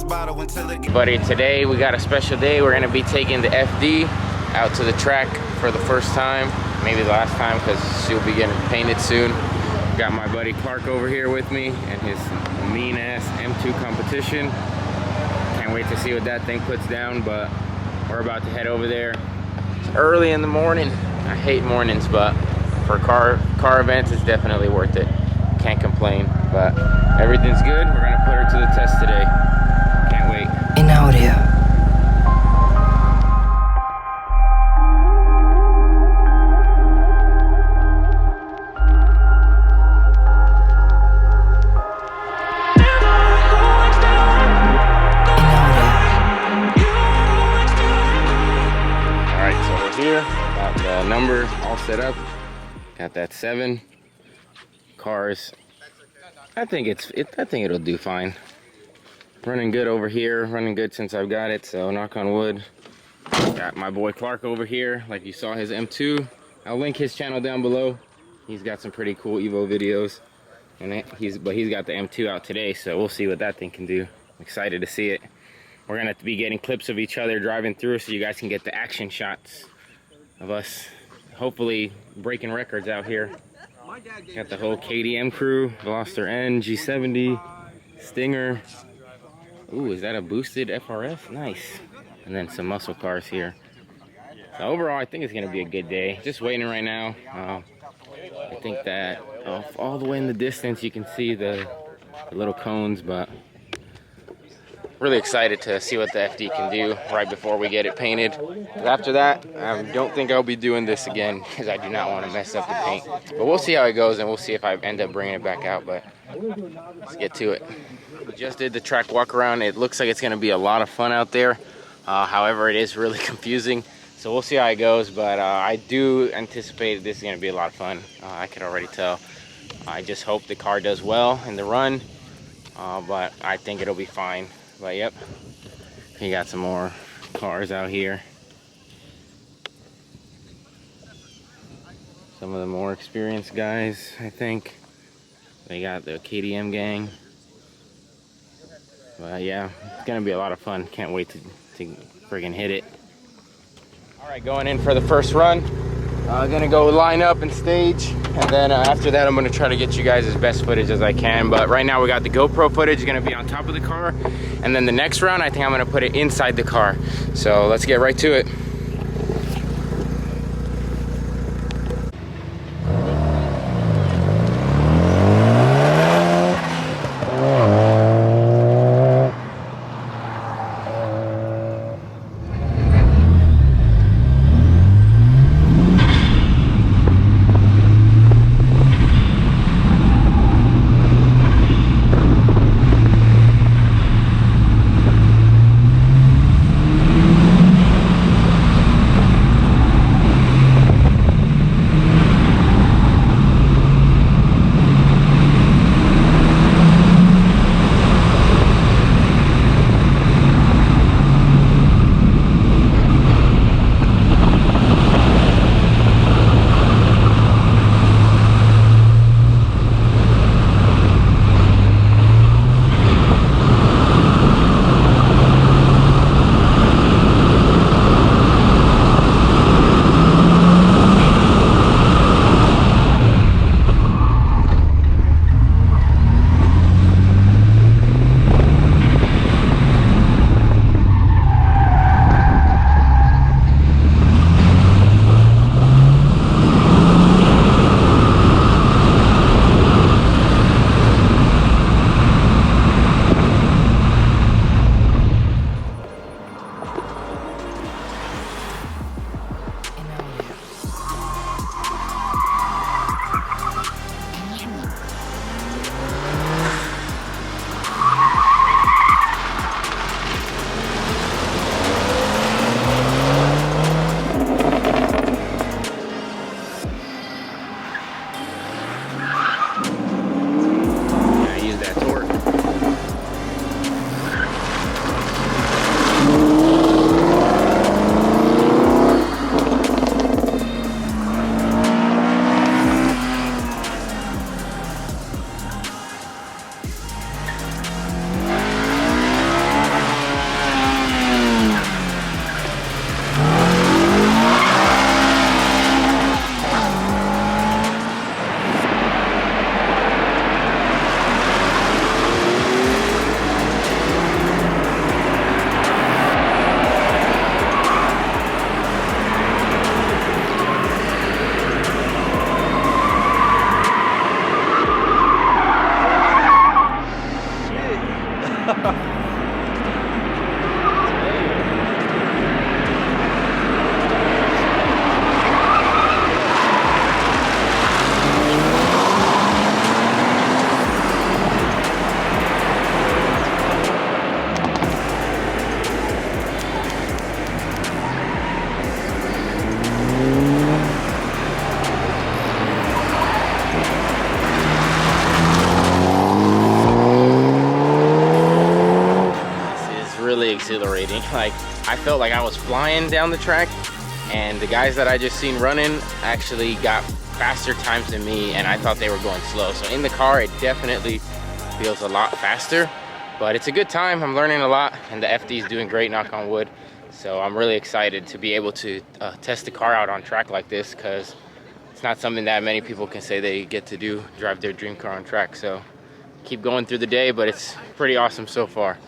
Buddy, today we got a special day. We're gonna be taking the FD out to the track for the first time, maybe the last time, because she'll be getting painted soon. Got my buddy Clark over here with me and his mean ass M2 competition. Can't wait to see what that thing puts down, but we're about to head over there. It's early in the morning. I hate mornings, but for car events, it's definitely worth it. Can't complain, but everything's good. We're gonna put her to the test today. Can't wait. In audio. Alright, so we're here. Got the number all set up. Got that 7. Cars. I think it'll do fine. Running good over here, running good since I've got it, so knock on wood. Got my boy Clark over here, like you saw his M2. I'll link his channel down below. He's got some pretty cool Evo videos, and he's got the M2 out today, so we'll see what that thing can do. I'm excited to see it. We're gonna be getting clips of each other driving through, so you guys can get the action shots of us, hopefully breaking records out here. Got the whole KDM crew, Veloster N, G70, Stinger. Ooh, is that a boosted FRS? Nice. And then some muscle cars here. So overall, I think it's gonna be a good day. Just waiting right now. I think that all the way in the distance you can see the little cones, but really excited to see what the FD can do right before we get it painted. But after that, I don't think I'll be doing this again because I do not want to mess up the paint. But we'll see how it goes, and we'll see if I end up bringing it back out. But let's get to it. We just did the track walk around. It looks like it's going to be a lot of fun out there. However, it is really confusing. So we'll see how it goes. But I do anticipate this is going to be a lot of fun. I can already tell. I just hope the car does well in the run. But I think it'll be fine. But yep, you got some more cars out here. Some of the more experienced guys, I think. They got the KDM gang. But yeah, it's gonna be a lot of fun. Can't wait to friggin' hit it. All right, going in for the first run. Gonna go line up and stage, and then after that I'm gonna try to get you guys as best footage as I can. But right now we got the GoPro footage gonna be on top of the car, and then the next round I think I'm gonna put it inside the car. So let's get right to it. really exhilarating. Like, I felt like I was flying down the track, and the guys that I just seen running actually got faster times than me, and I thought they were going slow. So in the car, it definitely feels a lot faster, but it's a good time. I'm learning a lot, and the FD is doing great, knock on wood. So I'm really excited to be able to test the car out on track like this, because it's not something that many people can say they get to do, drive their dream car on track. So keep going through the day, but it's pretty awesome so far.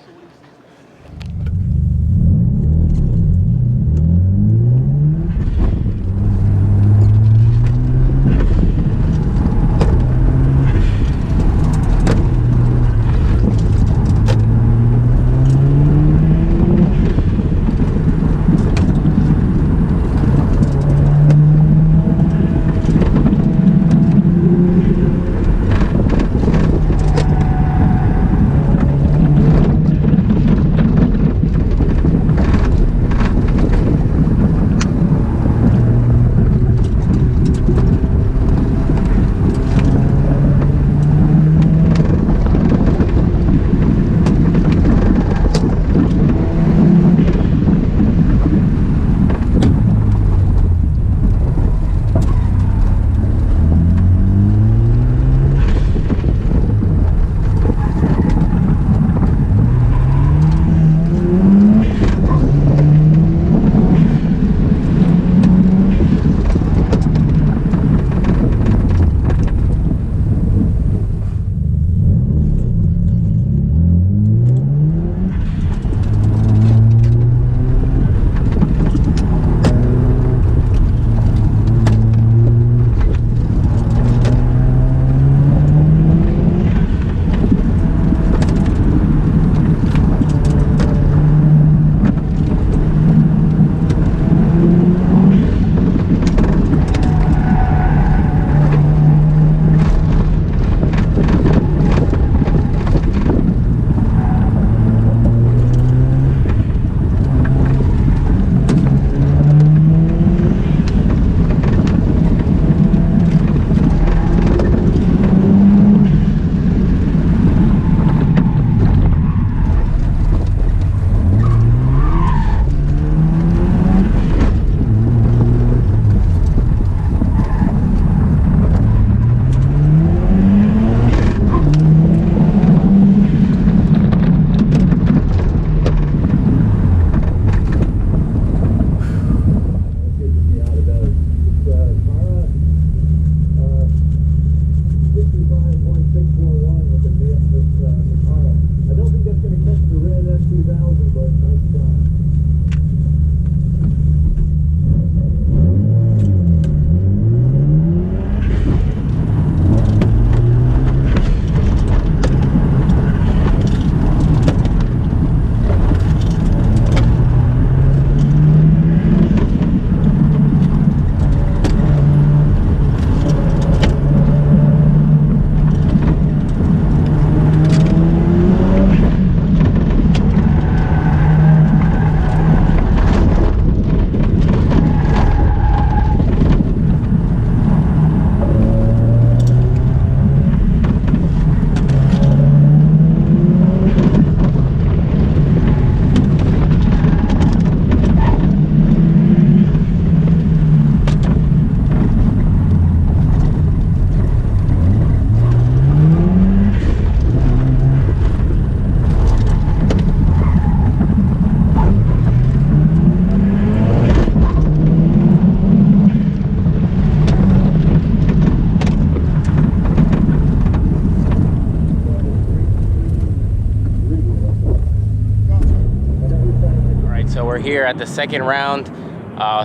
Here at the second round.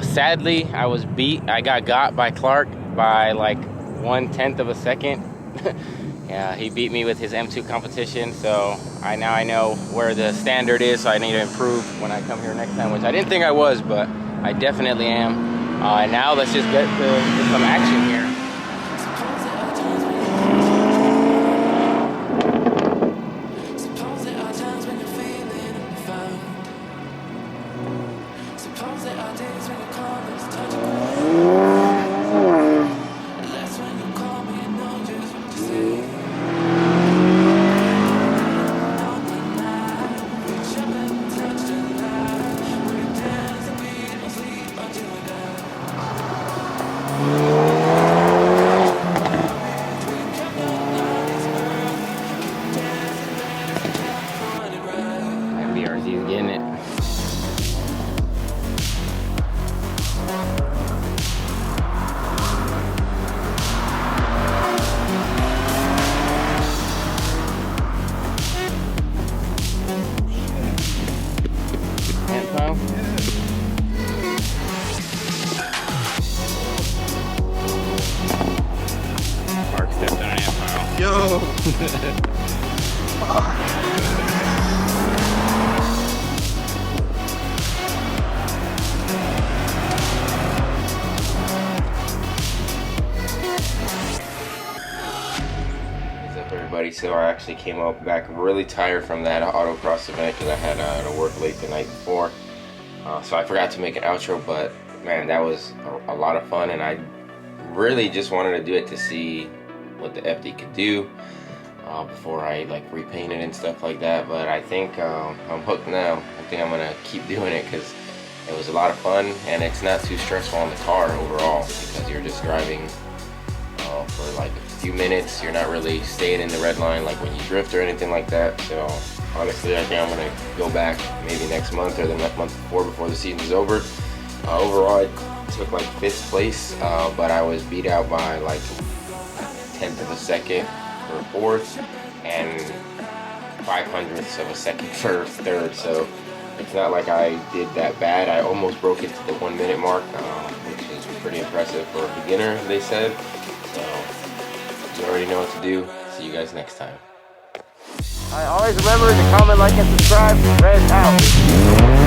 Sadly, I was beat. I got by Clark by like 1/10 of a second. Yeah, he beat me with his M2 competition, so now I know where the standard is, so I need to improve when I come here next time, which I didn't think I was, but I definitely am. And now let's just get to some action here. BRZ's getting it. Mark stepped on an ant pile. Yo! What's up, everybody? So I actually came back really tired from that autocross event because I had to work late the night before. So I forgot to make an outro, but man, that was a lot of fun, and I really just wanted to do it to see what the FD could do before I like repaint it and stuff like that. But I think I'm hooked now. I think I'm gonna keep doing it because it was a lot of fun, and it's not too stressful on the car overall because you're just driving for like a few minutes. You're not really staying in the red line like when you drift or anything like that. So honestly, I think I'm gonna go back maybe next month or the month before the season's over. Overall, I took like 5th place, but I was beat out by like 1/10 of a second for 4th and 5/100ths of a second for 3rd. So it's not like I did that bad. I almost broke it to the 1 minute mark, which is pretty impressive for a beginner, they said. So you already know what to do. See you guys next time. Always remember to comment, like, and subscribe. Red out.